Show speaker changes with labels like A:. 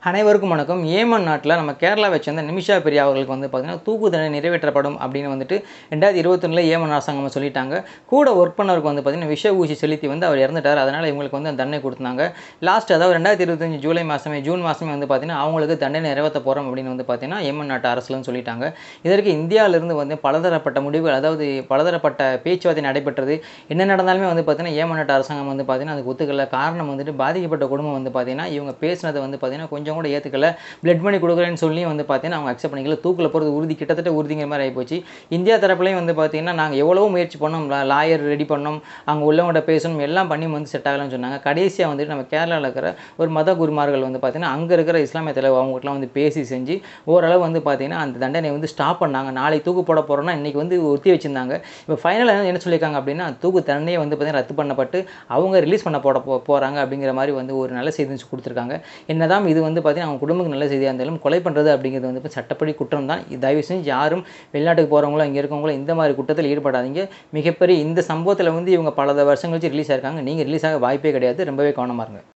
A: அனைவருக்கும் வணக்கம். ஏமன் நாட்டில் நம்ம கேரளாவை சேர்ந்த நிமிஷா பிரியா அவர்களுக்கு வந்து பார்த்தீங்கன்னா தூக்கு தண்டனை நிறைவேற்றப்படும் அப்படின்னு வந்துட்டு 2021 ஏமன் அரசாங்கம் சொல்லிட்டாங்க. கூட ஒர்க் பண்ணவருக்கு வந்து பார்த்தீங்கன்னா விஷ ஊசி செலுத்தி வந்து அவர் இறந்துட்டார். அதனால் இவங்களுக்கு வந்து தண்டனை கொடுத்தாங்க. லாஸ்ட் அதாவது 2025 ஜூன் மாதமே வந்து பார்த்தீங்கன்னா அவங்களுக்கு தண்டனை நிறைவேற்ற போகிறோம் அப்படின்னு வந்து பார்த்தீங்கன்னா ஏமன் நாட்டு அரசுலன்னு சொல்லிட்டாங்க. இதற்கு இந்தியாவிலிருந்து வந்து பலதரப்பட்ட முடிவுகள், அதாவது பலதரப்பட்ட பேச்சுவார்த்தை நடைபெற்றது. என்ன நடந்தாலுமே வந்து பார்த்தீங்கன்னா ஏமன் நாட்டு அரசாங்கம் வந்து பார்த்தீங்கன்னா அதுக்கு ஒத்துக்கல. காரணம் வந்துட்டு பாதிக்கப்பட்ட குடும்பம் வந்து பார்த்தீங்கன்னா இவங்க பேசினதை வந்து பார்த்தீங்கன்னா கொஞ்சம் கூட ஏற்றுக்கல. பிளட் மணி கொடுக்குறேன்னு சொல்லி வந்து பார்த்தீங்கன்னா அவங்க அக்செப்ட் பண்ணிக்கல. தூக்கில் போகிறது உறுதி, கிட்டத்தட்ட உறுதிங்கிற மாதிரி ஆகிப்போச்சு. இந்தியா தரப்புலையும் வந்து பார்த்தீங்கன்னா நாங்கள் எவ்வளவோ முயற்சி பண்ணோம், லாயர் ரெடி பண்ணோம், அங்கே உள்ளவங்கள்ட்ட பேசணும், எல்லாம் பண்ணி வந்து செட் ஆகலாம்னு சொன்னாங்க. கடைசியாக வந்துட்டு நம்ம கேரளாவில் இருக்கிற ஒரு மத குருமார்கள் வந்து பார்த்தீங்கன்னா அங்கே இருக்கிற இஸ்லாமிய தலைவர் அவங்ககிட்டலாம் வந்து பேசி செஞ்சு ஓரளவு வந்து பார்த்தீங்கன்னா அந்த தண்டனை வந்து ஸ்டாப் பண்ணாங்க. நாளைக்கு தூக்கு போட போகிறோன்னா இன்றைக்கி வந்து ஒத்தி வச்சுருந்தாங்க. இப்போ ஃபைனலாக என்ன சொல்லியிருக்காங்க அப்படின்னா தூக்கு தண்டனையை வந்து பார்த்தீங்கன்னா ரத்து பண்ணப்பட்டு அவங்க ரிலீஸ் பண்ண போகிறாங்க அப்படிங்கிற மாதிரி வந்து ஒரு நல்ல செய்தி கொடுத்துருக்காங்க. என்னதான் இது வந்து பார்த்தீங்கன்னா அவங்க குடும்பத்துக்கு நல்ல செய்தியாக இருந்தாலும் கொலை பண்ணுறது அப்படிங்கிறது வந்து சட்டப்படி குற்றம் தான். தயவு செஞ்சு யாரும் வெளிநாட்டுக்கு போகிறவங்களோ இங்கே இருக்கவங்களோ இந்த மாதிரி குற்றத்தில் ஈடுபடாதீங்க. மிகப்பெரிய இந்த சம்பவத்தில் வந்து இவங்க பல வருஷம் கழிச்சு ரிலீஸ் ஆயிருக்காங்க. நீங்கள் ரிலீஸ் ஆக வாய்ப்பே கிடையாது. ரொம்பவே கவனமாக இருங்க.